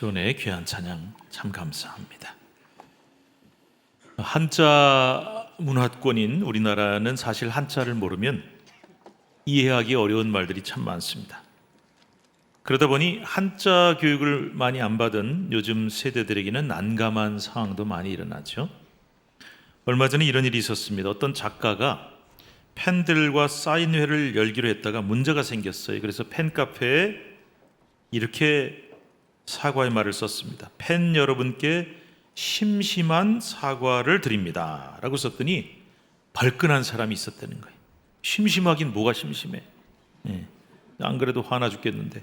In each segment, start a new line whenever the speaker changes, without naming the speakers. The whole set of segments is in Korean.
시온의 귀한 찬양 참 감사합니다. 한자 문화권인 우리나라는 사실 한자를 모르면 이해하기 어려운 말들이 참 많습니다. 그러다 보니 한자 교육을 많이 안 받은 요즘 세대들에게는 난감한 상황도 많이 일어나죠. 얼마 전에 이런 일이 있었습니다. 어떤 작가가 팬들과 사인회를 열기로 했다가 문제가 생겼어요. 그래서 팬카페에 이렇게 사과의 말을 썼습니다. 팬 여러분께 심심한 사과를 드립니다 라고 썼더니 발끈한 사람이 있었다는 거예요. 심심하긴 뭐가 심심해. 안 그래도 화나 죽겠는데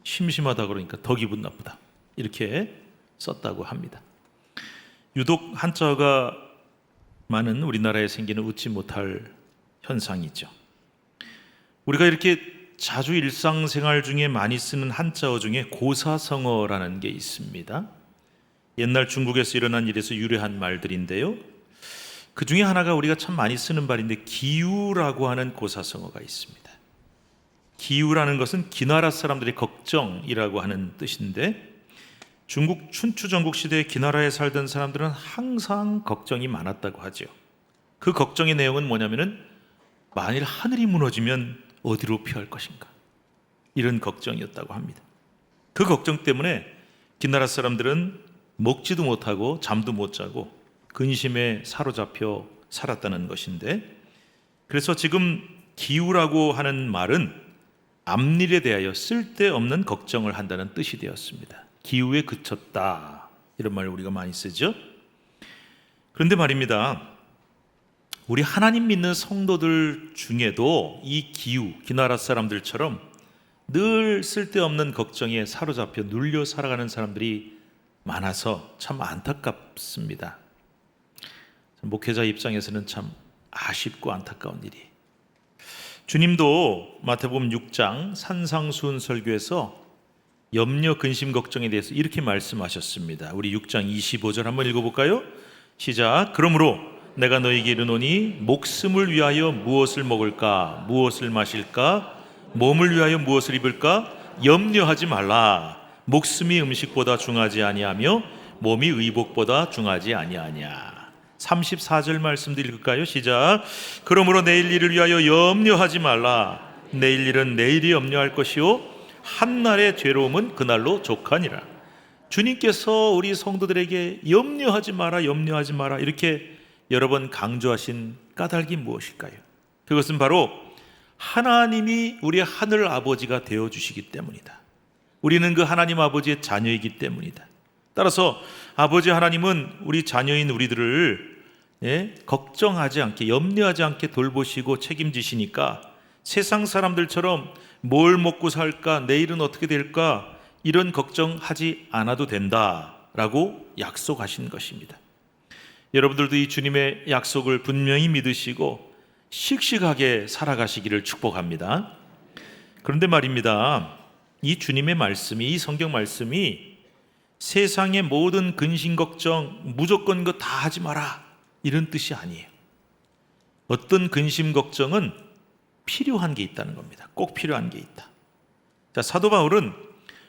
심심하다 그러니까 더 기분 나쁘다, 이렇게 썼다고 합니다. 유독 한자가 많은 우리나라에 생기는 웃지 못할 현상이죠. 우리가 이렇게 자주 일상생활 중에 많이 쓰는 한자어 중에 고사성어라는 게 있습니다. 옛날 중국에서 일어난 일에서 유래한 말들인데요, 그 중에 하나가 우리가 참 많이 쓰는 말인데 기우라고 하는 고사성어가 있습니다. 기우라는 것은 기나라 사람들의 걱정이라고 하는 뜻인데, 중국 춘추 전국 시대에 기나라에 살던 사람들은 항상 걱정이 많았다고 하죠. 그 걱정의 내용은 뭐냐면은 만일 하늘이 무너지면 어디로 피할 것인가, 이런 걱정이었다고 합니다. 그 걱정 때문에 기나라 사람들은 먹지도 못하고 잠도 못 자고 근심에 사로잡혀 살았다는 것인데, 그래서 지금 기우라고 하는 말은 앞일에 대하여 쓸데없는 걱정을 한다는 뜻이 되었습니다. 기우에 그쳤다, 이런 말을 우리가 많이 쓰죠. 그런데 말입니다, 우리 하나님 믿는 성도들 중에도 이 기우, 기나라 사람들처럼 늘 쓸데없는 걱정에 사로잡혀 눌려 살아가는 사람들이 많아서 참 안타깝습니다. 목회자 입장에서는 참 아쉽고 안타까운 일이. 주님도 마태복음 6장 산상수훈 설교에서 염려, 근심, 걱정에 대해서 이렇게 말씀하셨습니다. 우리 6장 25절 한번 읽어볼까요? 시작. 그러므로 내가 너희에게 이르노니 목숨을 위하여 무엇을 먹을까, 무엇을 마실까, 몸을 위하여 무엇을 입을까 염려하지 말라. 목숨이 음식보다 중하지 아니하며 몸이 의복보다 중하지 아니하냐. 34절 말씀도 읽을까요? 시작. 그러므로 내일 일을 위하여 염려하지 말라. 내일 일은 내일이 염려할 것이요 한날의 괴로움은 그날로 족하니라. 주님께서 우리 성도들에게 염려하지 마라, 염려하지 마라, 이렇게 여러 번 강조하신 까닭이 무엇일까요? 그것은 바로 하나님이 우리 하늘 아버지가 되어주시기 때문이다. 우리는 그 하나님 아버지의 자녀이기 때문이다. 따라서 아버지 하나님은 우리 자녀인 우리들을 걱정하지 않게, 염려하지 않게 돌보시고 책임지시니까 세상 사람들처럼 뭘 먹고 살까, 내일은 어떻게 될까, 이런 걱정하지 않아도 된다라고 약속하신 것입니다. 여러분들도 이 주님의 약속을 분명히 믿으시고 씩씩하게 살아가시기를 축복합니다. 그런데 말입니다, 이 주님의 말씀이, 이 성경 말씀이 세상의 모든 근심 걱정 무조건 그거 다 하지 마라, 이런 뜻이 아니에요. 어떤 근심 걱정은 필요한 게 있다는 겁니다. 꼭 필요한 게 있다. 자, 사도 바울은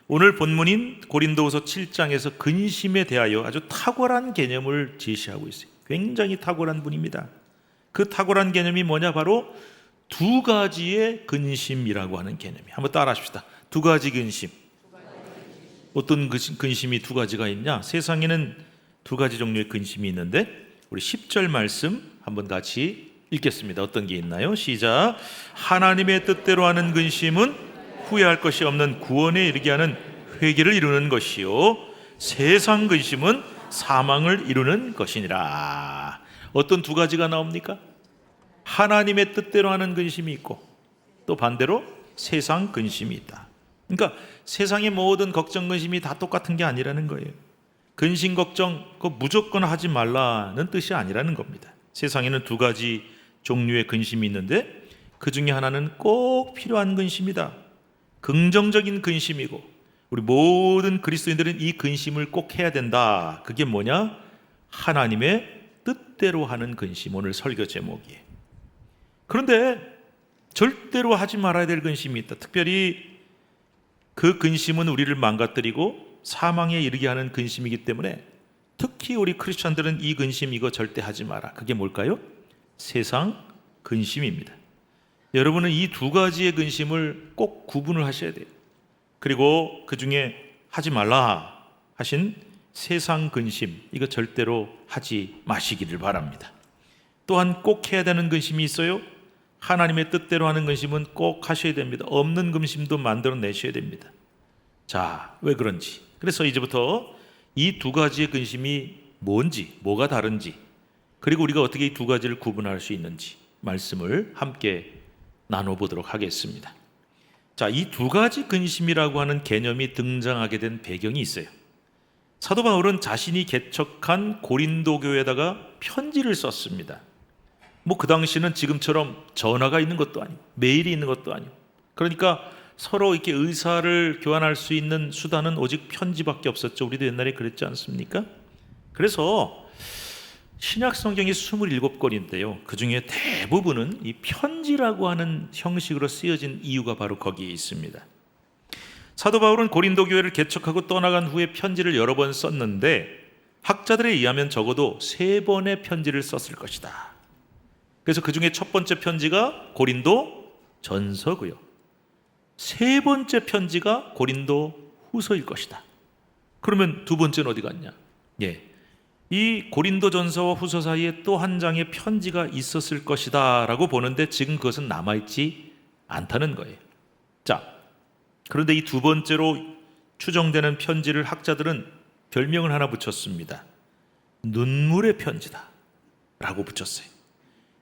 오늘 본문인 고린도후서 7장에서 근심에 대하여 아주 탁월한 개념을 제시하고 있어요. 굉장히 탁월한 분입니다. 그 탁월한 개념이 뭐냐, 바로 두 가지의 근심이라고 하는 개념이에요. 한번 따라 하십시다. 두 가지 근심. 어떤 근심이 두 가지가 있냐? 세상에는 두 가지 종류의 근심이 있는데, 우리 10절 말씀 한번 같이 읽겠습니다. 어떤 게 있나요? 시작. 하나님의 뜻대로 하는 근심은 후회할 것이 없는 구원에 이르게 하는 회개를 이루는 것이요 세상 근심은 사망을 이루는 것이니라. 어떤 두 가지가 나옵니까? 하나님의 뜻대로 하는 근심이 있고 또 반대로 세상 근심이 있다. 그러니까 세상의 모든 걱정, 근심이 다 똑같은 게 아니라는 거예요. 근심, 걱정 그거 무조건 하지 말라는 뜻이 아니라는 겁니다. 세상에는 두 가지 종류의 근심이 있는데 그 중에 하나는 꼭 필요한 근심이다. 긍정적인 근심이고 우리 모든 그리스도인들은 이 근심을 꼭 해야 된다. 그게 뭐냐? 하나님의 뜻대로 하는 근심. 오늘 설교 제목이에요. 그런데 절대로 하지 말아야 될 근심이 있다. 특별히 그 근심은 우리를 망가뜨리고 사망에 이르게 하는 근심이기 때문에 특히 우리 크리스천들은 이 근심 이거 절대 하지 마라. 그게 뭘까요? 세상 근심입니다. 여러분은 이 두 가지의 근심을 꼭 구분을 하셔야 돼요. 그리고 그 중에 하지 말라 하신 세상 근심, 이거 절대로 하지 마시기를 바랍니다. 또한 꼭 해야 되는 근심이 있어요. 하나님의 뜻대로 하는 근심은 꼭 하셔야 됩니다. 없는 근심도 만들어내셔야 됩니다. 자, 왜 그런지. 그래서 이제부터 이 두 가지의 근심이 뭔지, 뭐가 다른지, 그리고 우리가 어떻게 이 두 가지를 구분할 수 있는지 말씀을 함께 나눠보도록 하겠습니다. 자, 이 두 가지 근심이라고 하는 개념이 등장하게 된 배경이 있어요. 사도 바울은 자신이 개척한 고린도 교회에다가 편지를 썼습니다. 그 당시는 지금처럼 전화가 있는 것도 아니고 메일이 있는 것도 아니고, 그러니까 서로 이렇게 의사를 교환할 수 있는 수단은 오직 편지밖에 없었죠. 우리도 옛날에 그랬지 않습니까? 그래서 신약 성경이 27권인데요. 그 중에 대부분은 이 편지라고 하는 형식으로 쓰여진 이유가 바로 거기에 있습니다. 사도 바울은 고린도 교회를 개척하고 떠나간 후에 편지를 여러 번 썼는데 학자들에 의하면 적어도 3번의 편지를 썼을 것이다. 그래서 그 중에 첫 번째 편지가 고린도 전서고요. 3번째 편지가 고린도 후서일 것이다. 그러면 두 번째는 어디 갔냐? 이 고린도 전서와 후서 사이에 또 한 장의 편지가 있었을 것이다 라고 보는데 지금 그것은 남아있지 않다는 거예요. 자, 그런데 이 두 번째로 추정되는 편지를 학자들은 별명을 하나 붙였습니다. 눈물의 편지다 라고 붙였어요.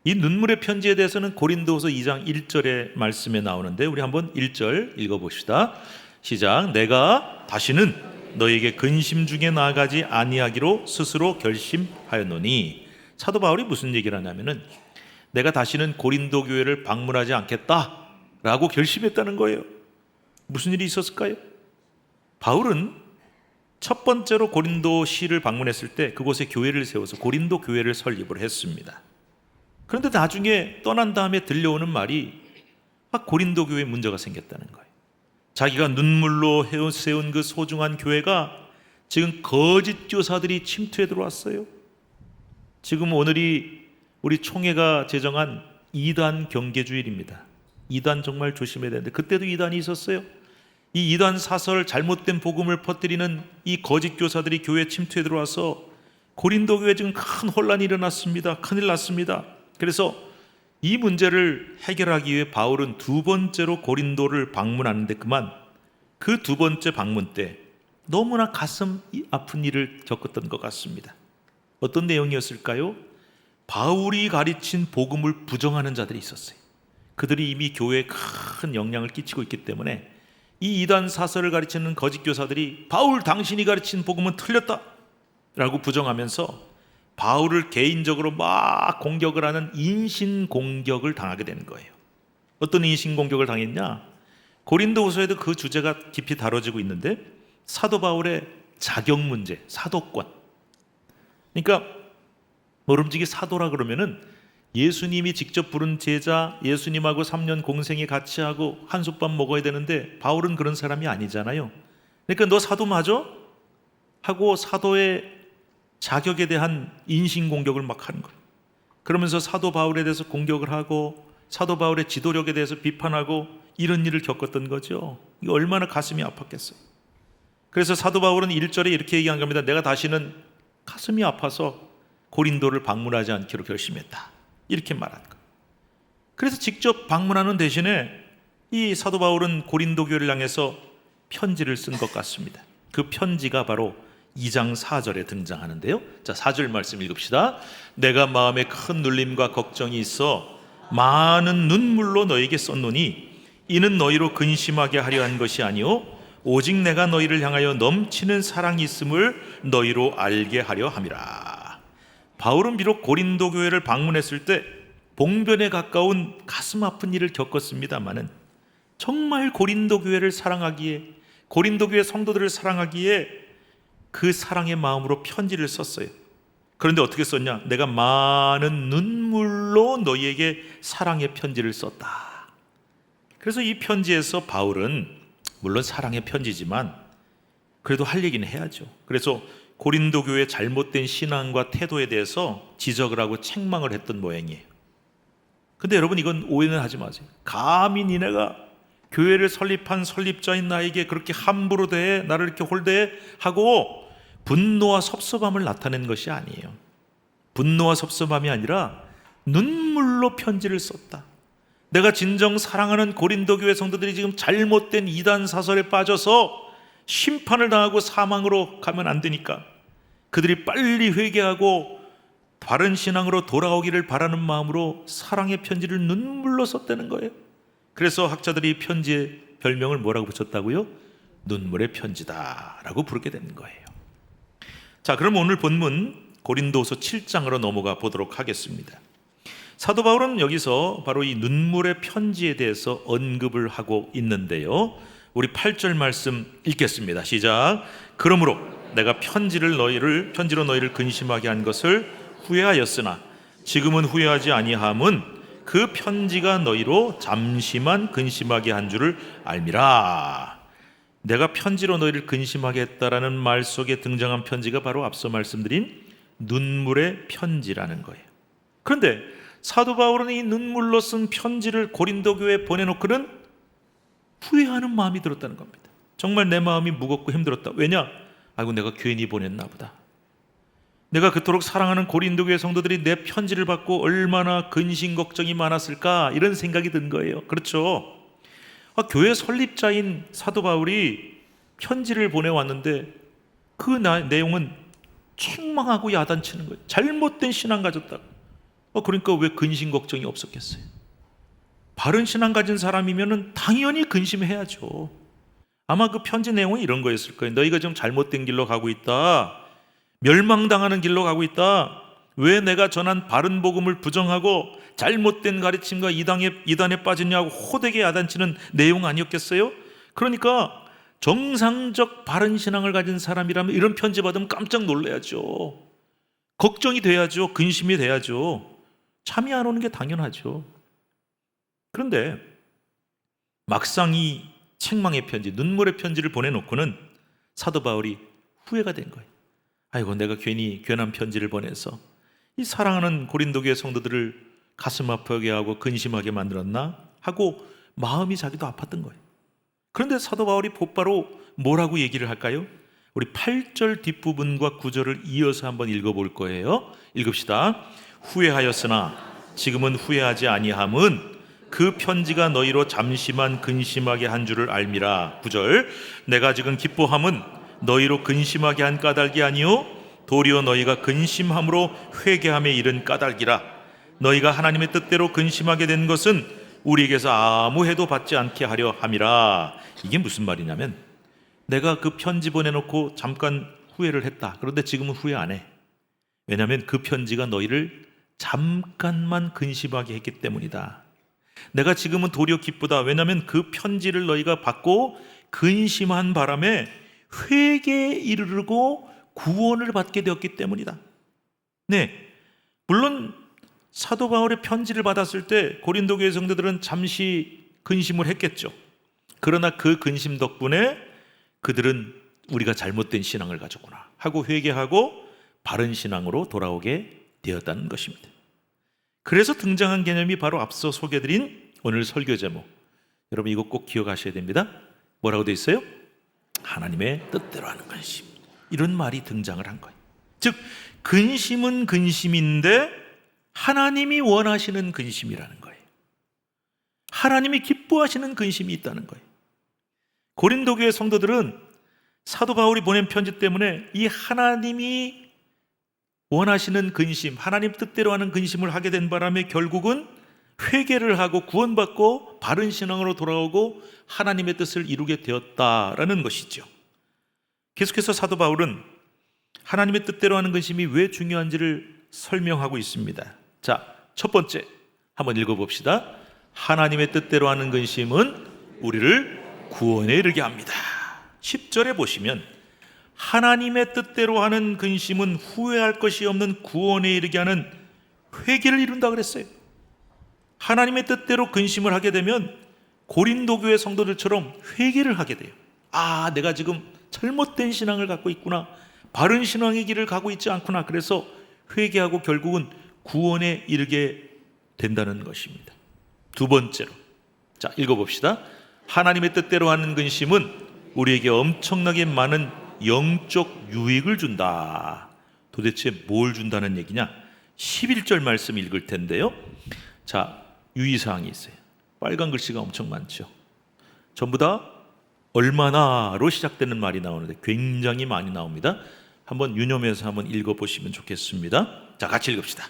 이 눈물의 편지에 대해서는 고린도후서 2장 1절의 말씀에 나오는데 우리 한번 1절 읽어봅시다. 시작. 내가 다시는 너에게 근심 중에 나아가지 아니하기로 스스로 결심하였노니. 사도 바울이 무슨 얘기를 하냐면은 내가 다시는 고린도 교회를 방문하지 않겠다라고 결심했다는 거예요. 무슨 일이 있었을까요? 바울은 첫 번째로 고린도시를 방문했을 때 그곳에 교회를 세워서 고린도 교회를 설립을 했습니다. 그런데 나중에 떠난 다음에 들려오는 말이 고린도 교회에 문제가 생겼다는 거예요. 자기가 눈물로 세운 그 소중한 교회가 지금 거짓 교사들이 침투해 들어왔어요. 지금 오늘이 우리 총회가 제정한 2단 경계주일입니다. 2단 정말 조심해야 되는데 그때도 2단이 있었어요. 이 2단 사설 잘못된 복음을 퍼뜨리는 이 거짓 교사들이 교회에 침투해 들어와서 고린도 교회에 지금 큰 혼란이 일어났습니다. 큰일 났습니다. 그래서 이 문제를 해결하기 위해 바울은 두 번째로 고린도를 방문하는데 그만 그 두 번째 방문 때 너무나 가슴 아픈 일을 겪었던 것 같습니다. 어떤 내용이었을까요? 바울이 가르친 복음을 부정하는 자들이 있었어요. 그들이 이미 교회에 큰 영향을 끼치고 있기 때문에 이 이단 사설을 가르치는 거짓 교사들이 바울 당신이 가르친 복음은 틀렸다 라고 부정하면서 바울을 개인적으로 막 공격을 하는 인신공격을 당하게 되는 거예요. 어떤 인신공격을 당했냐? 고린도후서에도 그 주제가 깊이 다뤄지고 있는데 사도 바울의 자격 문제, 사도권. 그러니까 모름지기 사도라 그러면은 예수님이 직접 부른 제자, 예수님하고 3년 공생에 같이 하고 한솥밥 먹어야 되는데 바울은 그런 사람이 아니잖아요. 그러니까 너 사도 맞아? 하고 사도의 자격에 대한 인신공격을 막 하는 거예요. 그러면서 사도 바울에 대해서 공격을 하고 사도 바울의 지도력에 대해서 비판하고 이런 일을 겪었던 거죠. 이게 얼마나 가슴이 아팠겠어요. 그래서 사도 바울은 1절에 이렇게 얘기한 겁니다. 내가 다시는 가슴이 아파서 고린도를 방문하지 않기로 결심했다. 이렇게 말한 거예요. 그래서 직접 방문하는 대신에 이 사도 바울은 고린도 교회를 향해서 편지를 쓴 것 같습니다. 그 편지가 바로 2장 4절에 등장하는데요. 자, 4절 말씀 읽읍시다. 내가 마음에 큰 눌림과 걱정이 있어 많은 눈물로 너에게 썼노니 이는 너희로 근심하게 하려 한 것이 아니요 오직 내가 너희를 향하여 넘치는 사랑이 있음을 너희로 알게 하려 함이라. 바울은 비록 고린도 교회를 방문했을 때 봉변에 가까운 가슴 아픈 일을 겪었습니다마는 정말 고린도 교회를 사랑하기에, 고린도 교회 성도들을 사랑하기에 그 사랑의 마음으로 편지를 썼어요. 그런데 어떻게 썼냐? 내가 많은 눈물로 너희에게 사랑의 편지를 썼다. 그래서 이 편지에서 바울은 물론 사랑의 편지지만 그래도 할 얘기는 해야죠. 그래서 고린도 교회의 잘못된 신앙과 태도에 대해서 지적을 하고 책망을 했던 모양이에요. 근데 여러분, 이건 오해는 하지 마세요. 감히 니네가 교회를 설립한 설립자인 나에게 그렇게 함부로 대해, 나를 이렇게 홀대해 하고 분노와 섭섭함을 나타낸 것이 아니에요. 분노와 섭섭함이 아니라 눈물로 편지를 썼다. 내가 진정 사랑하는 고린도 교회 성도들이 지금 잘못된 이단 사설에 빠져서 심판을 당하고 사망으로 가면 안 되니까 그들이 빨리 회개하고 바른 신앙으로 돌아오기를 바라는 마음으로 사랑의 편지를 눈물로 썼다는 거예요. 그래서 학자들이 이 편지의 별명을 뭐라고 붙였다고요? 눈물의 편지다라고 부르게 되는 거예요. 자, 그럼 오늘 본문 고린도서 7장으로 넘어가 보도록 하겠습니다. 사도 바울은 여기서 바로 이 눈물의 편지에 대해서 언급을 하고 있는데요. 우리 8절 말씀 읽겠습니다. 시작. 그러므로 내가 편지로 너희를 근심하게 한 것을 후회하였으나 지금은 후회하지 아니함은 그 편지가 너희로 잠시만 근심하게 한 줄을 알미라. 내가 편지로 너희를 근심하게 했다라는 말 속에 등장한 편지가 바로 앞서 말씀드린 눈물의 편지라는 거예요. 그런데 사도 바울은 이 눈물로 쓴 편지를 고린도 교회에 보내놓고는 후회하는 마음이 들었다는 겁니다. 정말 내 마음이 무겁고 힘들었다. 왜냐? 아이고, 내가 괜히 보냈나 보다. 내가 그토록 사랑하는 고린도 교회 성도들이 내 편지를 받고 얼마나 근심 걱정이 많았을까, 이런 생각이 든 거예요. 그렇죠? 교회 설립자인 사도 바울이 편지를 보내왔는데 그 내용은 책망하고 야단치는 거예요. 잘못된 신앙 가졌다고. 그러니까 왜 근심 걱정이 없었겠어요? 바른 신앙 가진 사람이면 당연히 근심해야죠. 아마 그 편지 내용은 이런 거였을 거예요. 너희가 좀 잘못된 길로 가고 있다. 멸망당하는 길로 가고 있다. 왜 내가 전한 바른 복음을 부정하고 잘못된 가르침과 이단에 빠졌냐고 호되게 야단치는 내용 아니었겠어요? 그러니까 정상적 바른 신앙을 가진 사람이라면 이런 편지 받으면 깜짝 놀라야죠. 걱정이 돼야죠. 근심이 돼야죠. 잠이 안 오는 게 당연하죠. 그런데 막상 이 책망의 편지, 눈물의 편지를 보내놓고는 사도 바울이 후회가 된 거예요. 아이고, 내가 괜히 괜한 편지를 보내서 이 사랑하는 고린도 교회 성도들을 가슴 아프게 하고 근심하게 만들었나 하고 마음이 자기도 아팠던 거예요. 그런데 사도 바울이 곧바로 뭐라고 얘기를 할까요? 우리 8절 뒷부분과 9절을 이어서 한번 읽어볼 거예요. 읽읍시다. 후회하였으나 지금은 후회하지 아니함은 그 편지가 너희로 잠시만 근심하게 한 줄을 알미라. 9절. 내가 지금 기뻐함은 너희로 근심하게 한 까닭이 아니요 도리어 너희가 근심함으로 회개함에 이른 까닭이라. 너희가 하나님의 뜻대로 근심하게 된 것은 우리에게서 아무 해도 받지 않게 하려 함이라. 이게 무슨 말이냐면, 내가 그 편지 보내놓고 잠깐 후회를 했다. 그런데 지금은 후회 안 해. 왜냐하면 그 편지가 너희를 잠깐만 근심하게 했기 때문이다. 내가 지금은 도리어 기쁘다. 왜냐하면 그 편지를 너희가 받고 근심한 바람에 회개에 이르르고 구원을 받게 되었기 때문이다. 네, 물론 사도 바울의 편지를 받았을 때 고린도 교회 성도들은 잠시 근심을 했겠죠. 그러나 그 근심 덕분에 그들은 우리가 잘못된 신앙을 가졌구나 하고 회개하고 바른 신앙으로 돌아오게 되었다는 것입니다. 그래서 등장한 개념이 바로 앞서 소개해드린 오늘 설교 제목. 여러분, 이거 꼭 기억하셔야 됩니다. 뭐라고 되어 있어요? 하나님의 뜻대로 하는 근심. 이런 말이 등장을 한 거예요. 즉, 근심은 근심인데 하나님이 원하시는 근심이라는 거예요. 하나님이 기뻐하시는 근심이 있다는 거예요. 고린도 교회 성도들은 사도 바울이 보낸 편지 때문에 이 하나님이 원하시는 근심, 하나님 뜻대로 하는 근심을 하게 된 바람에 결국은 회개를 하고 구원받고 바른 신앙으로 돌아오고 하나님의 뜻을 이루게 되었다라는 것이죠. 계속해서 사도 바울은 하나님의 뜻대로 하는 근심이 왜 중요한지를 설명하고 있습니다. 자, 첫 번째 한번 읽어봅시다. 하나님의 뜻대로 하는 근심은 우리를 구원에 이르게 합니다. 10절에 보시면 하나님의 뜻대로 하는 근심은 후회할 것이 없는 구원에 이르게 하는 회개를 이룬다 그랬어요. 하나님의 뜻대로 근심을 하게 되면 고린도 교회 성도들처럼 회개를 하게 돼요. 아, 내가 지금 잘못된 신앙을 갖고 있구나, 바른 신앙의 길을 가고 있지 않구나. 그래서 회개하고 결국은 구원에 이르게 된다는 것입니다. 두 번째로, 자, 읽어봅시다. 하나님의 뜻대로 하는 근심은 우리에게 엄청나게 많은 영적 유익을 준다. 도대체 뭘 준다는 얘기냐? 11절 말씀 읽을 텐데요. 자, 유의사항이 있어요. 빨간 글씨가 엄청 많죠. 전부 다 얼마나로 시작되는 말이 나오는데 굉장히 많이 나옵니다. 한번 유념해서 한번 읽어보시면 좋겠습니다. 자, 같이 읽읍시다.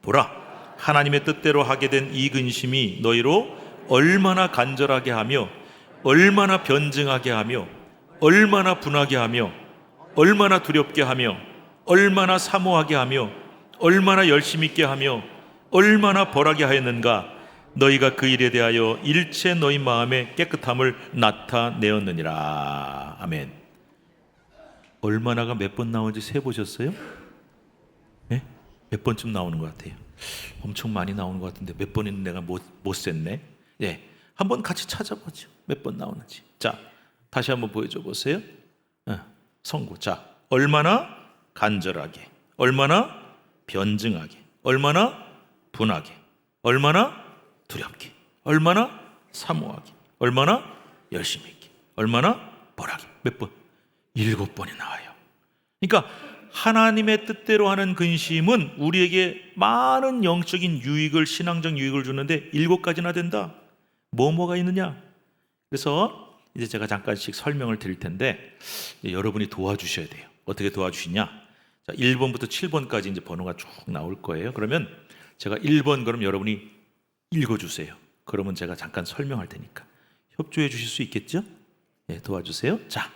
보라, 하나님의 뜻대로 하게 된 이 근심이 너희로 얼마나 간절하게 하며 얼마나 변증하게 하며 얼마나 분하게 하며 얼마나 두렵게 하며 얼마나 사모하게 하며 얼마나 열심 있게 하며 얼마나 벌하게 하였는가. 너희가 그 일에 대하여 일체 너희 마음의 깨끗함을 나타내었느니라. 아멘. 얼마나가 몇 번 나오는지 세보셨어요? 네? 몇 번쯤 나오는 것 같아요? 엄청 많이 나오는 것 같은데 몇 번은 내가 못 셌네. 예, 한번 같이 찾아보죠. 몇 번 나오는지. 자, 다시 한번 보여줘 보세요. 성구. 자, 얼마나 간절하게, 얼마나 변증하게, 얼마나 분하게, 얼마나 두렵게, 얼마나 사모하게, 얼마나 열심히 있게, 얼마나 벌하게. 몇 번? 7번이 나와요. 그러니까 하나님의 뜻대로 하는 근심은 우리에게 많은 영적인 유익을, 신앙적 유익을 주는데 7가지나 된다. 뭐가 있느냐? 그래서 이제 제가 잠깐씩 설명을 드릴 텐데 여러분이 도와주셔야 돼요. 어떻게 도와주시냐? 자, 1번부터 7번까지 이제 번호가 쭉 나올 거예요. 그러면 제가 1번 그럼 여러분이 읽어주세요. 그러면 제가 잠깐 설명할 테니까 협조해 주실 수 있겠죠? 네, 도와주세요. 자,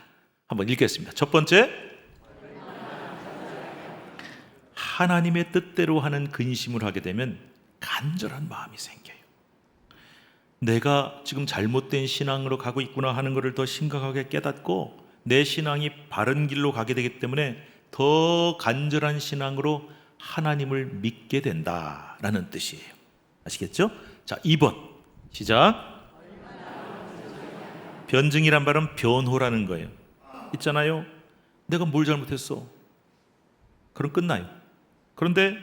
한번 읽겠습니다. 첫 번째, 하나님의 뜻대로 하는 근심을 하게 되면 간절한 마음이 생겨요. 내가 지금 잘못된 신앙으로 가고 있구나 하는 것을 더 심각하게 깨닫고 내 신앙이 바른 길로 가게 되기 때문에 더 간절한 신앙으로 하나님을 믿게 된다라는 뜻이에요. 아시겠죠? 자, 2번 시작. 변증이란 말은 변호라는 거예요. 있잖아요, 내가 뭘 잘못했어. 그럼 끝나요. 그런데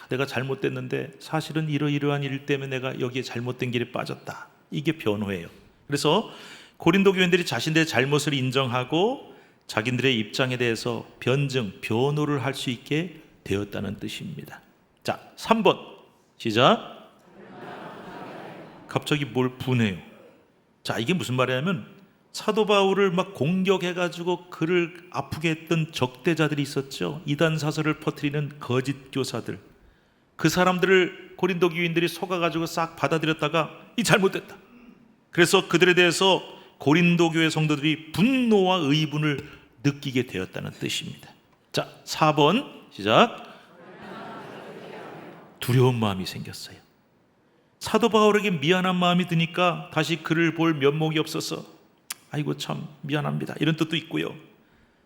내가 잘못됐는데 사실은 이러이러한 일 때문에 내가 여기에 잘못된 길에 빠졌다. 이게 변호예요. 그래서 고린도 교인들이 자신들의 잘못을 인정하고 자기들의 입장에 대해서 변증, 변호를 할 수 있게 되었다는 뜻입니다. 자, 3번 시작. 갑자기 뭘 분해요. 자, 이게 무슨 말이냐면 사도 바울을 막 공격해가지고 그를 아프게 했던 적대자들이 있었죠. 이단 사설을 퍼뜨리는 거짓 교사들. 그 사람들을 고린도 교인들이 속아가지고 싹 받아들였다가 이 잘못됐다. 그래서 그들에 대해서 고린도 교회 성도들이 분노와 의분을 느끼게 되었다는 뜻입니다. 자, 4번 시작. 두려운 마음이 생겼어요. 사도 바울에게 미안한 마음이 드니까 다시 그를 볼 면목이 없어서 아이고 참 미안합니다 이런 뜻도 있고요.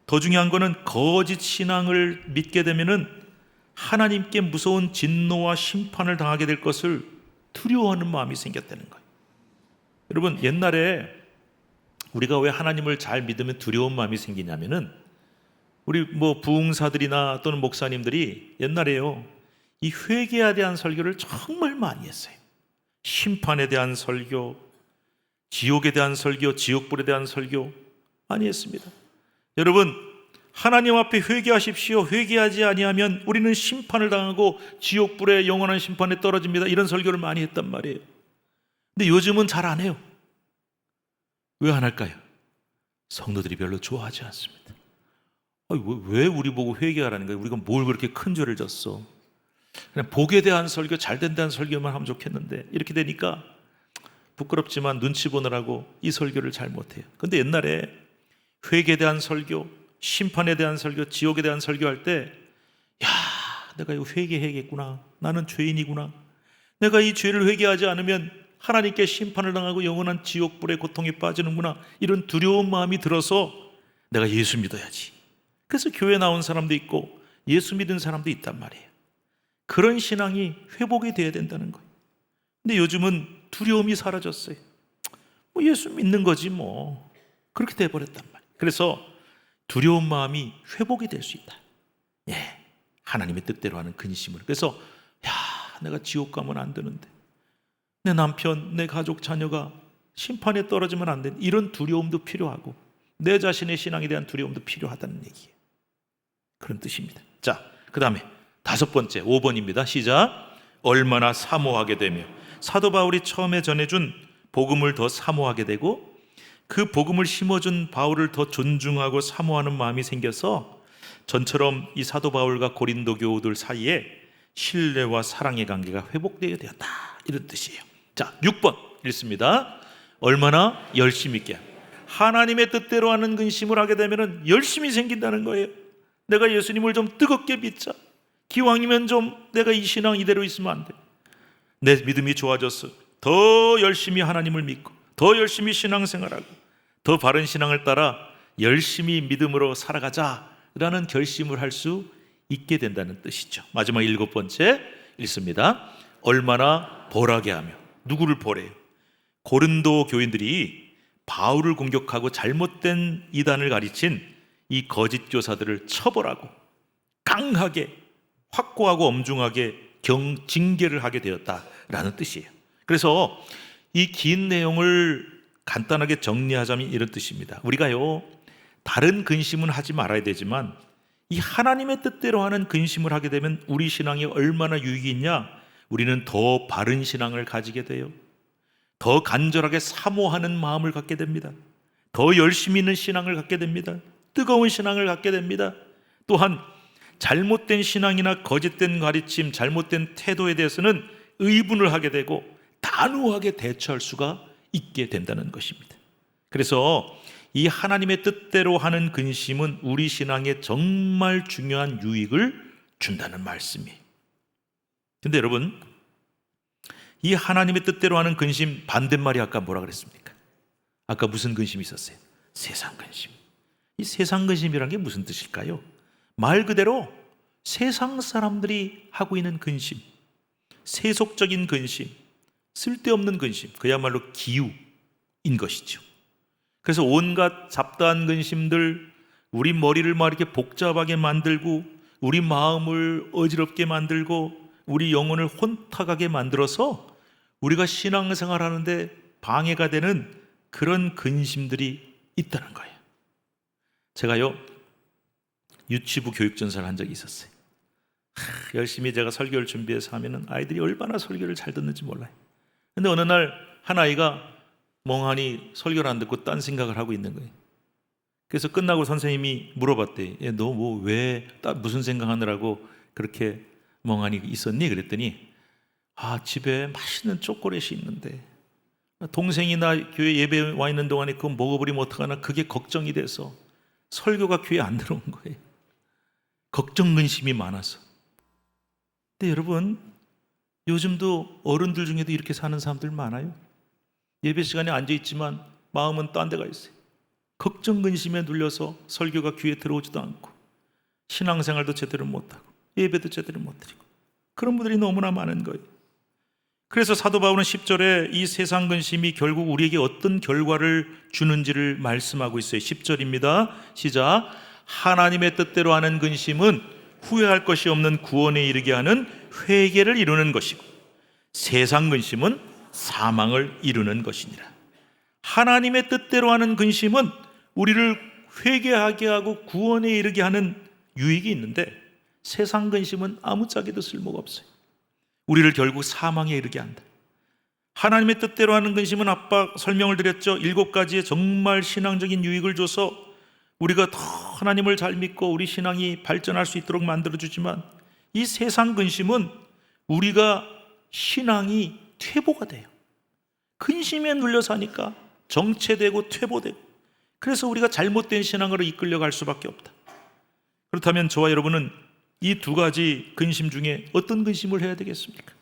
더 중요한 거는 거짓 신앙을 믿게 되면은 하나님께 무서운 진노와 심판을 당하게 될 것을 두려워하는 마음이 생겼다는 거예요. 여러분, 옛날에 우리가 왜 하나님을 잘 믿으면 두려운 마음이 생기냐면은 우리 부흥사들이나 또는 목사님들이 옛날에요, 이 회개에 대한 설교를 정말 많이 했어요. 심판에 대한 설교, 지옥에 대한 설교, 지옥불에 대한 설교 많이 했습니다. 여러분, 하나님 앞에 회개하십시오. 회개하지 아니하면 우리는 심판을 당하고 지옥불의 영원한 심판에 떨어집니다. 이런 설교를 많이 했단 말이에요. 근데 요즘은 잘 안 해요. 왜 안 할까요? 성도들이 별로 좋아하지 않습니다. 왜 우리 보고 회개하라는 거예요? 우리가 뭘 그렇게 큰 죄를 졌어? 그냥 복에 대한 설교, 잘 된다는 설교만 하면 좋겠는데 이렇게 되니까 부끄럽지만 눈치 보느라고 이 설교를 잘 못해요. 근데 옛날에 회개에 대한 설교, 심판에 대한 설교, 지옥에 대한 설교할 때 야, 내가 이거 회개해야겠구나. 나는 죄인이구나. 내가 이 죄를 회개하지 않으면 하나님께 심판을 당하고 영원한 지옥불의 고통에 빠지는구나. 이런 두려운 마음이 들어서 내가 예수 믿어야지. 그래서 교회 나온 사람도 있고 예수 믿은 사람도 있단 말이에요. 그런 신앙이 회복이 돼야 된다는 거예요. 근데 요즘은 두려움이 사라졌어요. 예수 믿는 거지 뭐. 그렇게 돼버렸단 말이에요. 그래서 두려운 마음이 회복이 될 수 있다. 예, 하나님의 뜻대로 하는 근심을. 그래서 내가 지옥 가면 안 되는데, 내 남편, 내 가족, 자녀가 심판에 떨어지면 안 되는 이런 두려움도 필요하고, 내 자신의 신앙에 대한 두려움도 필요하다는 얘기예요. 그런 뜻입니다. 자, 그 다음에 5번째 5번입니다. 시작. 얼마나 사모하게 되며. 사도 바울이 처음에 전해준 복음을 더 사모하게 되고, 그 복음을 심어준 바울을 더 존중하고 사모하는 마음이 생겨서 전처럼 이 사도 바울과 고린도 교우들 사이에 신뢰와 사랑의 관계가 회복되게 되었다, 이런 뜻이에요. 자, 6번 읽습니다. 얼마나 열심히 있게. 하나님의 뜻대로 하는 근심을 하게 되면 열심히 생긴다는 거예요. 내가 예수님을 좀 뜨겁게 믿자. 기왕이면 좀 내가 이 신앙 이대로 있으면 안 돼. 내 믿음이 좋아졌어. 더 열심히 하나님을 믿고, 더 열심히 신앙생활하고, 더 바른 신앙을 따라 열심히 믿음으로 살아가자라는 결심을 할 수 있게 된다는 뜻이죠. 마지막 7번째 읽습니다. 얼마나 벌하게 하며. 누구를 벌해요? 고린도 교인들이 바울을 공격하고 잘못된 이단을 가르친 이 거짓 교사들을 처벌하고 강하게, 확고하고 엄중하게 징계를 하게 되었다라는 뜻이에요. 그래서 이 긴 내용을 간단하게 정리하자면 이런 뜻입니다. 우리가요, 다른 근심은 하지 말아야 되지만 이 하나님의 뜻대로 하는 근심을 하게 되면 우리 신앙이 얼마나 유익이 있냐? 우리는 더 바른 신앙을 가지게 돼요. 더 간절하게 사모하는 마음을 갖게 됩니다. 더 열심히 있는 신앙을 갖게 됩니다. 뜨거운 신앙을 갖게 됩니다. 또한 잘못된 신앙이나 거짓된 가르침, 잘못된 태도에 대해서는 의분을 하게 되고 단호하게 대처할 수가 있게 된다는 것입니다. 그래서 이 하나님의 뜻대로 하는 근심은 우리 신앙에 정말 중요한 유익을 준다는 말씀이에요. 근데 여러분, 이 하나님의 뜻대로 하는 근심 반대말이 아까 뭐라 그랬습니까? 아까 무슨 근심이 있었어요? 세상 근심. 이 세상 근심이란 게 무슨 뜻일까요? 말 그대로 세상 사람들이 하고 있는 근심, 세속적인 근심, 쓸데없는 근심, 그야말로 기우인 것이죠. 그래서 온갖 잡다한 근심들, 우리 머리를 막 이렇게 복잡하게 만들고, 우리 마음을 어지럽게 만들고, 우리 영혼을 혼탁하게 만들어서 우리가 신앙생활 하는데 방해가 되는 그런 근심들이 있다는 거예요. 제가요, 유치부 교육전사를 한 적이 있었어요. 열심히 제가 설교를 준비해서 하면은 아이들이 얼마나 설교를 잘 듣는지 몰라요. 근데 어느 날 한 아이가 멍하니 설교를 안 듣고 딴 생각을 하고 있는 거예요. 그래서 끝나고 선생님이 물어봤대요. 너 뭐 왜 무슨 생각하느라고 그렇게 멍하니 있었니? 그랬더니 집에 맛있는 초콜릿이 있는데 동생이 나 교회 예배 와 있는 동안에 그거 먹어버리면 어떡하나, 그게 걱정이 돼서 설교가 귀에 안 들어온 거예요. 걱정 근심이 많아서. 근데 여러분, 요즘도 어른들 중에도 이렇게 사는 사람들 많아요. 예배 시간에 앉아있지만 마음은 딴 데가 있어요. 걱정 근심에 눌려서 설교가 귀에 들어오지도 않고, 신앙생활도 제대로 못하고, 예배도 제대로 못 드리고, 그런 분들이 너무나 많은 거예요. 그래서 사도 바울은 10절에 이 세상 근심이 결국 우리에게 어떤 결과를 주는지를 말씀하고 있어요. 10절입니다. 시작. 하나님의 뜻대로 하는 근심은 후회할 것이 없는 구원에 이르게 하는 회개를 이루는 것이고, 세상 근심은 사망을 이루는 것이니라. 하나님의 뜻대로 하는 근심은 우리를 회개하게 하고 구원에 이르게 하는 유익이 있는데, 세상 근심은 아무짝에도 쓸모가 없어요. 우리를 결국 사망에 이르게 한다. 하나님의 뜻대로 하는 근심은 아까 설명을 드렸죠. 7가지의 정말 신앙적인 유익을 줘서 우리가 더 하나님을 잘 믿고 우리 신앙이 발전할 수 있도록 만들어주지만, 이 세상 근심은 우리가 신앙이 퇴보가 돼요. 근심에 눌려 사니까 정체되고 퇴보되고, 그래서 우리가 잘못된 신앙으로 이끌려갈 수밖에 없다. 그렇다면 저와 여러분은 이 2가지 근심 중에 어떤 근심을 해야 되겠습니까?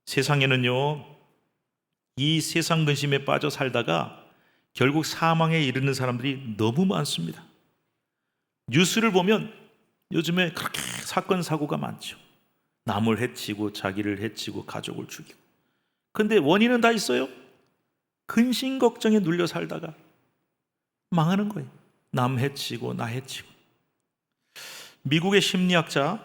세상에는요, 이 세상 근심에 빠져 살다가 결국 사망에 이르는 사람들이 너무 많습니다. 뉴스를 보면 요즘에 그렇게 사건 사고가 많죠. 남을 해치고 자기를 해치고 가족을 죽이고. 근데 원인은 다 있어요. 근심 걱정에 눌려 살다가 망하는 거예요. 남 해치고 나 해치고. 미국의 심리학자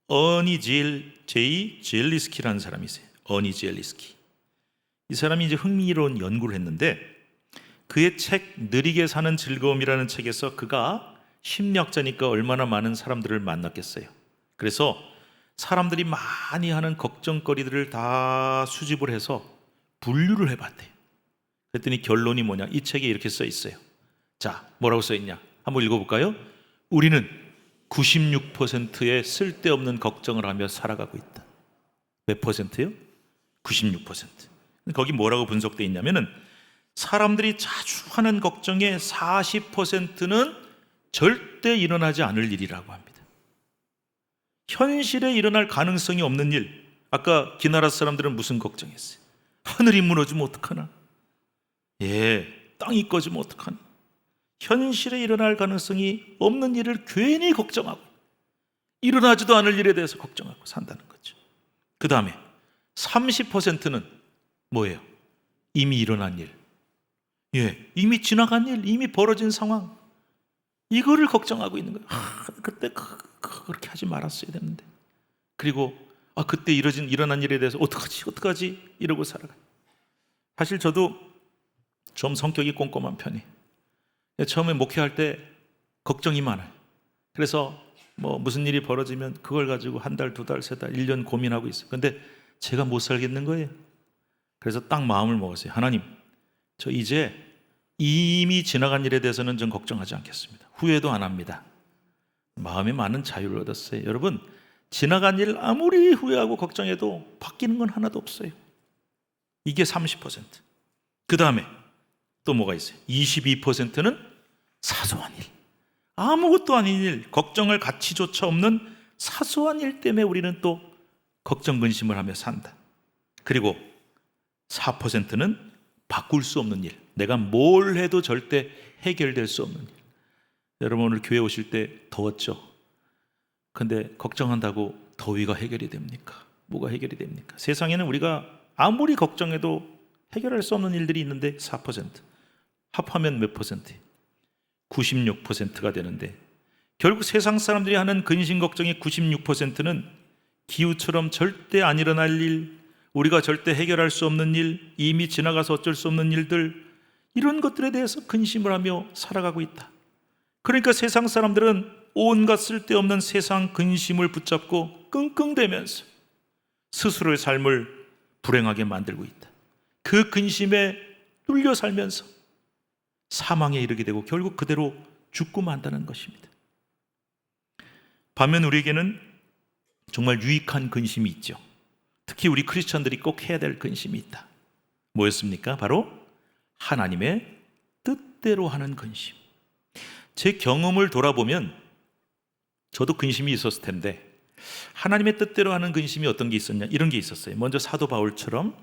어니 제이 젤리스키라는 사람이 있어요. 어니 젤리스키. 이 사람이 이제 흥미로운 연구를 했는데 그의 책 느리게 사는 즐거움이라는 책에서 그가 심리학자니까 얼마나 많은 사람들을 만났겠어요. 그래서 사람들이 많이 하는 걱정거리들을 다 수집을 해서 분류를 해봤대요. 그랬더니 결론이 뭐냐? 이 책에 이렇게 써 있어요. 자, 뭐라고 써 있냐? 한번 읽어볼까요? 우리는 96%의 쓸데없는 걱정을 하며 살아가고 있다. 몇 퍼센트요? 96%. 거기 뭐라고 분석되어 있냐면은 사람들이 자주 하는 걱정의 40%는 절대 일어나지 않을 일이라고 합니다. 현실에 일어날 가능성이 없는 일. 아까 기나라 사람들은 무슨 걱정했어요? 하늘이 무너지면 어떡하나? 땅이 꺼지면 어떡하나? 현실에 일어날 가능성이 없는 일을 괜히 걱정하고 일어나지도 않을 일에 대해서 걱정하고 산다는 거죠. 그 다음에 30%는 뭐예요? 이미 일어난 일, 이미 지나간 일, 이미 벌어진 상황, 이거를 걱정하고 있는 거예요. 그때 그렇게 하지 말았어야 되는데. 그리고 그때 일어난 일에 대해서 어떡하지 이러고 살아가요. 사실 저도 좀 성격이 꼼꼼한 편이에요. 처음에 목회할 때 걱정이 많아요. 그래서 무슨 일이 벌어지면 그걸 가지고 한 달, 두 달, 세 달, 1년 고민하고 있어요. 근데 제가 못 살겠는 거예요. 그래서 딱 마음을 먹었어요. 하나님, 저 이제 이미 지나간 일에 대해서는 좀 걱정하지 않겠습니다. 후회도 안 합니다. 마음에 많은 자유를 얻었어요. 여러분, 지나간 일 아무리 후회하고 걱정해도 바뀌는 건 하나도 없어요. 이게 30%. 그 다음에 또 뭐가 있어요? 22%는 사소한 일, 아무것도 아닌 일, 걱정할 가치조차 없는 사소한 일 때문에 우리는 또 걱정 근심을 하며 산다. 그리고 4%는 바꿀 수 없는 일, 내가 뭘 해도 절대 해결될 수 없는 일. 여러분, 오늘 교회 오실 때 더웠죠? 근데 걱정한다고 더위가 해결이 됩니까? 뭐가 해결이 됩니까? 세상에는 우리가 아무리 걱정해도 해결할 수 없는 일들이 있는데 4%, 합하면 몇 퍼센트? 96%가 되는데, 결국 세상 사람들이 하는 근심 걱정의 96%는 기후처럼 절대 안 일어날 일, 우리가 절대 해결할 수 없는 일, 이미 지나가서 어쩔 수 없는 일들, 이런 것들에 대해서 근심을 하며 살아가고 있다. 그러니까 세상 사람들은 온갖 쓸데없는 세상 근심을 붙잡고 끙끙대면서 스스로의 삶을 불행하게 만들고 있다. 그 근심에 뚫려 살면서 사망에 이르게 되고 결국 그대로 죽고 만다는 것입니다. 반면 우리에게는 정말 유익한 근심이 있죠. 특히 우리 크리스천들이 꼭 해야 될 근심이 있다. 뭐였습니까? 바로 하나님의 뜻대로 하는 근심. 제 경험을 돌아보면 저도 근심이 있었을 텐데, 하나님의 뜻대로 하는 근심이 어떤 게 있었냐? 이런 게 있었어요. 먼저 사도 바울처럼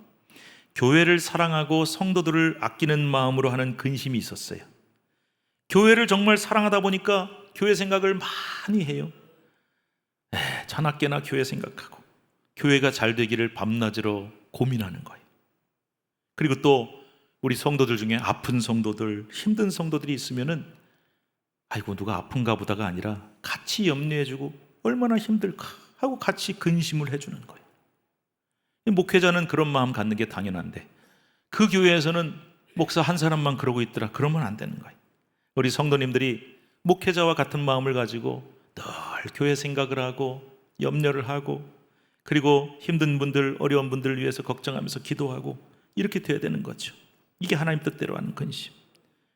교회를 사랑하고 성도들을 아끼는 마음으로 하는 근심이 있었어요. 교회를 정말 사랑하다 보니까 교회 생각을 많이 해요. 자나깨나 교회 생각하고 교회가 잘 되기를 밤낮으로 고민하는 거예요. 그리고 또 우리 성도들 중에 아픈 성도들, 힘든 성도들이 있으면은 아이고 누가 아픈가 보다가 아니라 같이 염려해주고 얼마나 힘들까 하고 같이 근심을 해주는 거예요. 목회자는 그런 마음 갖는 게 당연한데 그 교회에서는 목사 한 사람만 그러고 있더라, 그러면 안 되는 거예요. 우리 성도님들이 목회자와 같은 마음을 가지고 늘 교회 생각을 하고 염려를 하고, 그리고 힘든 분들, 어려운 분들을 위해서 걱정하면서 기도하고, 이렇게 돼야 되는 거죠. 이게 하나님 뜻대로 하는 근심.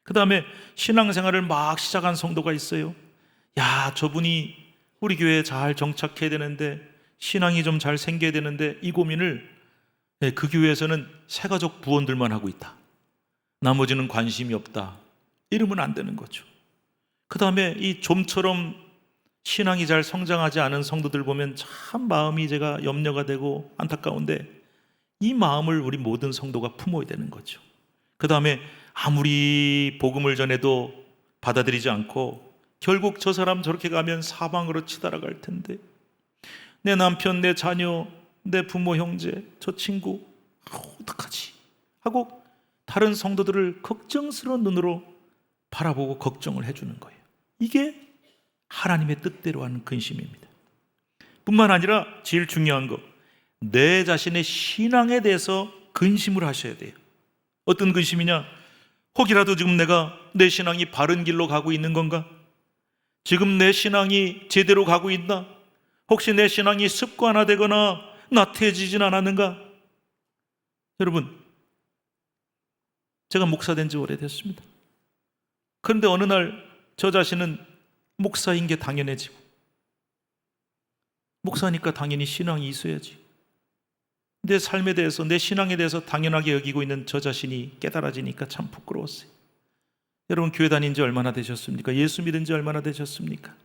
그 다음에 신앙생활을 막 시작한 성도가 있어요. 야, 저분이 우리 교회에 잘 정착해야 되는데, 신앙이 좀 잘 생겨야 되는데, 이 고민을 그 교회에서는 새가족 부원들만 하고 있다, 나머지는 관심이 없다, 이러면 안 되는 거죠. 그 다음에 이 좀처럼 신앙이 잘 성장하지 않은 성도들 보면 참 마음이 제가 염려가 되고 안타까운데, 이 마음을 우리 모든 성도가 품어야 되는 거죠. 그 다음에 아무리 복음을 전해도 받아들이지 않고 결국 저 사람 저렇게 가면 사방으로 치달아갈 텐데, 내 남편, 내 자녀, 내 부모, 형제, 저 친구 어떡하지 하고 다른 성도들을 걱정스러운 눈으로 바라보고 걱정을 해주는 거예요. 이게 하나님의 뜻대로 하는 근심입니다. 뿐만 아니라 제일 중요한 거, 내 자신의 신앙에 대해서 근심을 하셔야 돼요. 어떤 근심이냐? 혹이라도 지금 내가 내 신앙이 바른 길로 가고 있는 건가? 지금 내 신앙이 제대로 가고 있나? 혹시 내 신앙이 습관화되거나 나태해지진 않았는가? 여러분, 제가 목사 된 지 오래됐습니다. 그런데 어느 날 저 자신은 목사인 게 당연해지고, 목사니까 당연히 신앙이 있어야지, 내 삶에 대해서, 내 신앙에 대해서 당연하게 여기고 있는 저 자신이 깨달아지니까 참 부끄러웠어요. 여러분, 교회 다닌 지 얼마나 되셨습니까? 예수 믿은 지 얼마나 되셨습니까?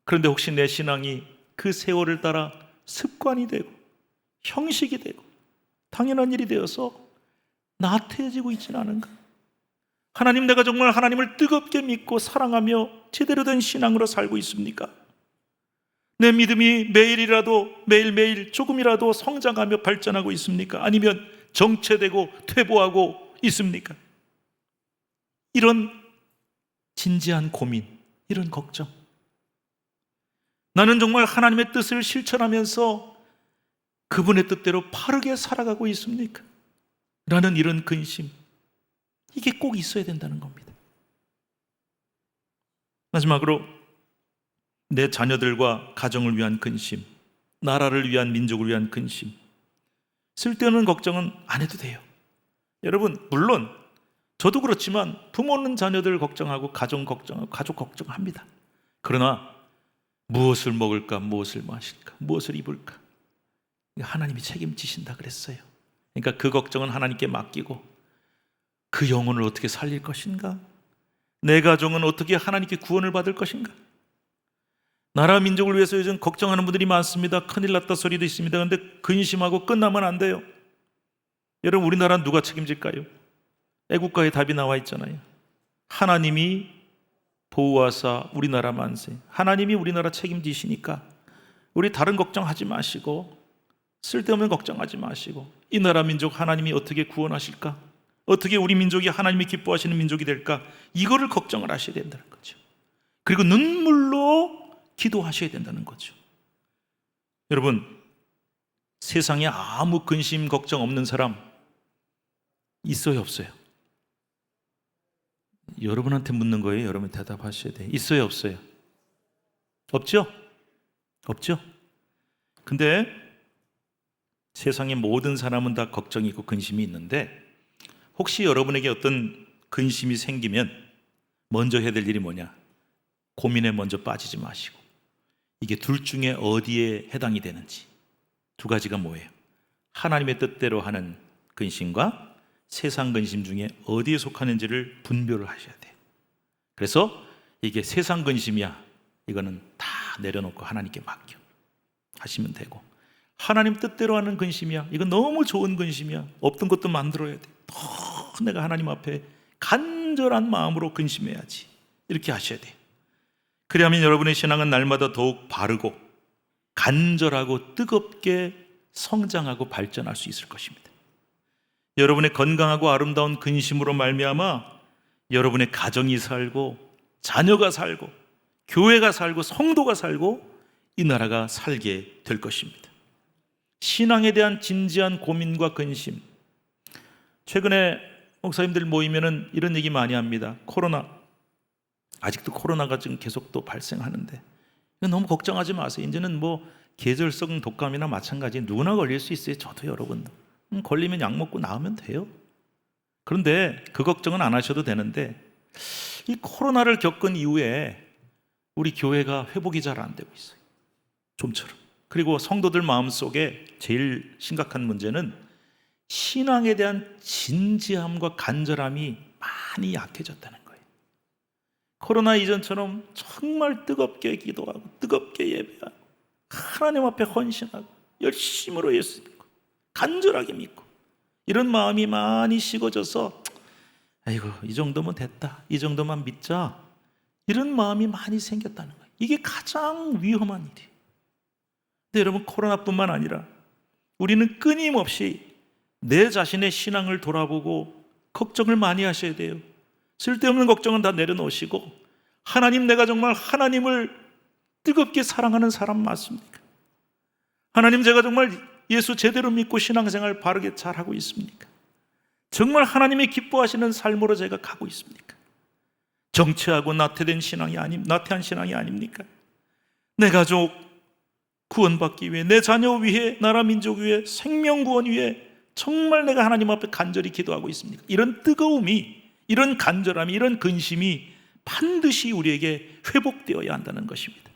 그런데 혹시 내 신앙이 그 세월을 따라 습관이 되고 형식이 되고 당연한 일이 되어서 나태해지고 있지는 않은가? 하나님, 내가 정말 하나님을 뜨겁게 믿고 사랑하며 제대로 된 신앙으로 살고 있습니까? 내 믿음이 매일이라도, 매일매일 조금이라도 성장하며 발전하고 있습니까? 아니면 정체되고 퇴보하고 있습니까? 이런 진지한 고민, 이런 걱정, 나는 정말 하나님의 뜻을 실천하면서 그분의 뜻대로 바르게 살아가고 있습니까? 라는 이런 근심, 이게 꼭 있어야 된다는 겁니다. 마지막으로 내 자녀들과 가정을 위한 근심, 나라를 위한, 민족을 위한 근심, 쓸데없는 걱정은 안 해도 돼요. 여러분, 물론 저도 그렇지만 부모는 자녀들 걱정하고 가정 걱정하고 가족 걱정합니다. 그러나 무엇을 먹을까, 무엇을 마실까, 무엇을 입을까, 하나님이 책임지신다 그랬어요. 그러니까 그 걱정은 하나님께 맡기고, 그 영혼을 어떻게 살릴 것인가, 내 가정은 어떻게 하나님께 구원을 받을 것인가. 나라 민족을 위해서 요즘 걱정하는 분들이 많습니다. 큰일 났다 소리도 있습니다. 그런데 근심하고 끝나면 안 돼요. 여러분, 우리나라는 누가 책임질까요? 애국가에 답이 나와 있잖아요. 하나님이 보호하사 우리나라 만세. 하나님이 우리나라 책임지시니까 우리 다른 걱정하지 마시고, 쓸데없는 걱정하지 마시고, 이 나라 민족 하나님이 어떻게 구원하실까, 어떻게 우리 민족이 하나님이 기뻐하시는 민족이 될까, 이거를 걱정을 하셔야 된다는 거죠. 그리고 눈물로 기도하셔야 된다는 거죠. 여러분, 세상에 아무 근심 걱정 없는 사람 있어요, 없어요? 여러분한테 묻는 거예요. 여러분 대답하셔야 돼요. 있어요, 없어요? 없죠? 없죠? 근데 세상의 모든 사람은 다 걱정이 있고 근심이 있는데, 혹시 여러분에게 어떤 근심이 생기면 먼저 해야 될 일이 뭐냐? 고민에 먼저 빠지지 마시고, 이게 둘 중에 어디에 해당이 되는지, 두 가지가 뭐예요? 하나님의 뜻대로 하는 근심과 세상 근심 중에 어디에 속하는지를 분별을 하셔야 돼요. 그래서 이게 세상 근심이야, 이거는 다 내려놓고 하나님께 맡겨 하시면 되고, 하나님 뜻대로 하는 근심이야, 이건 너무 좋은 근심이야, 없던 것도 만들어야 돼, 더 내가 하나님 앞에 간절한 마음으로 근심해야지, 이렇게 하셔야 돼요. 그리하면 여러분의 신앙은 날마다 더욱 바르고 간절하고 뜨겁게 성장하고 발전할 수 있을 것입니다. 여러분의 건강하고 아름다운 근심으로 말미암아 여러분의 가정이 살고, 자녀가 살고, 교회가 살고, 성도가 살고, 이 나라가 살게 될 것입니다. 신앙에 대한 진지한 고민과 근심. 최근에 목사님들 모이면은 이런 얘기 많이 합니다. 코로나, 아직도 코로나가 지금 계속 또 발생하는데 너무 걱정하지 마세요. 이제는 뭐 계절성 독감이나 마찬가지, 누구나 걸릴 수 있어요. 저도 여러분도 걸리면 약 먹고 나으면 돼요. 그런데 그 걱정은 안 하셔도 되는데, 이 코로나를 겪은 이후에 우리 교회가 회복이 잘 안 되고 있어요, 좀처럼. 그리고 성도들 마음속에 제일 심각한 문제는 신앙에 대한 진지함과 간절함이 많이 약해졌다는 거예요. 코로나 이전처럼 정말 뜨겁게 기도하고 뜨겁게 예배하고 하나님 앞에 헌신하고 열심으로 예수 믿고 간절하게 믿고, 이런 마음이 많이 식어져서 아이고, 이 정도면 됐다, 이 정도만 믿자, 이런 마음이 많이 생겼다는 거예요. 이게 가장 위험한 일이에요. 근데 여러분, 코로나뿐만 아니라 우리는 끊임없이 내 자신의 신앙을 돌아보고 걱정을 많이 하셔야 돼요. 쓸데없는 걱정은 다 내려놓으시고 하나님, 내가 정말 하나님을 뜨겁게 사랑하는 사람 맞습니까? 하나님, 제가 정말 예수 제대로 믿고 신앙생활 바르게 잘하고 있습니까? 정말 하나님이 기뻐하시는 삶으로 제가 가고 있습니까? 정체하고 나태한 신앙이 아닙니까? 내 가족 구원받기 위해, 내 자녀 위해, 나라 민족 위해, 생명 구원 위해 정말 내가 하나님 앞에 간절히 기도하고 있습니까? 이런 뜨거움이, 이런 간절함이, 이런 근심이 반드시 우리에게 회복되어야 한다는 것입니다.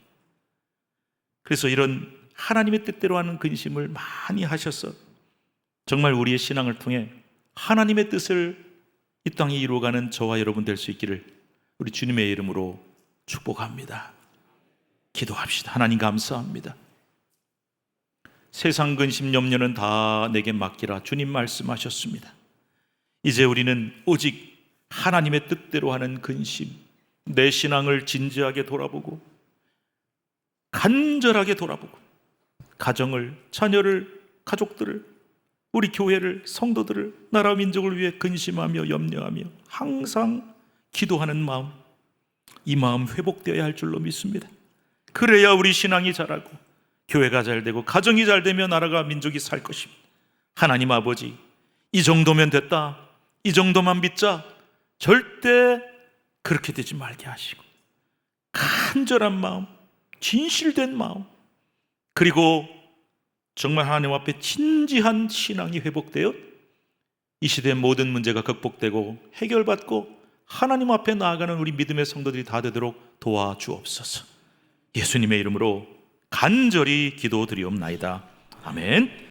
그래서 이런 하나님의 뜻대로 하는 근심을 많이 하셔서 정말 우리의 신앙을 통해 하나님의 뜻을 이 땅에 이루어가는 저와 여러분 될 수 있기를 우리 주님의 이름으로 축복합니다. 기도합시다. 하나님 감사합니다. 세상 근심 염려는 다 내게 맡기라 주님 말씀하셨습니다. 이제 우리는 오직 하나님의 뜻대로 하는 근심, 내 신앙을 진지하게 돌아보고 간절하게 돌아보고 가정을, 자녀를, 가족들을, 우리 교회를, 성도들을, 나라 민족을 위해 근심하며 염려하며 항상 기도하는 마음, 이 마음 회복되어야 할 줄로 믿습니다. 그래야 우리 신앙이 자라고 교회가 잘 되고 가정이 잘 되면 나라가, 민족이 살 것입니다. 하나님 아버지, 이 정도면 됐다, 이 정도만 믿자, 절대 그렇게 되지 말게 하시고 간절한 마음, 진실된 마음, 그리고 정말 하나님 앞에 진지한 신앙이 회복되어 이 시대의 모든 문제가 극복되고 해결받고 하나님 앞에 나아가는 우리 믿음의 성도들이 다 되도록 도와주옵소서. 예수님의 이름으로 간절히 기도드리옵나이다. 아멘.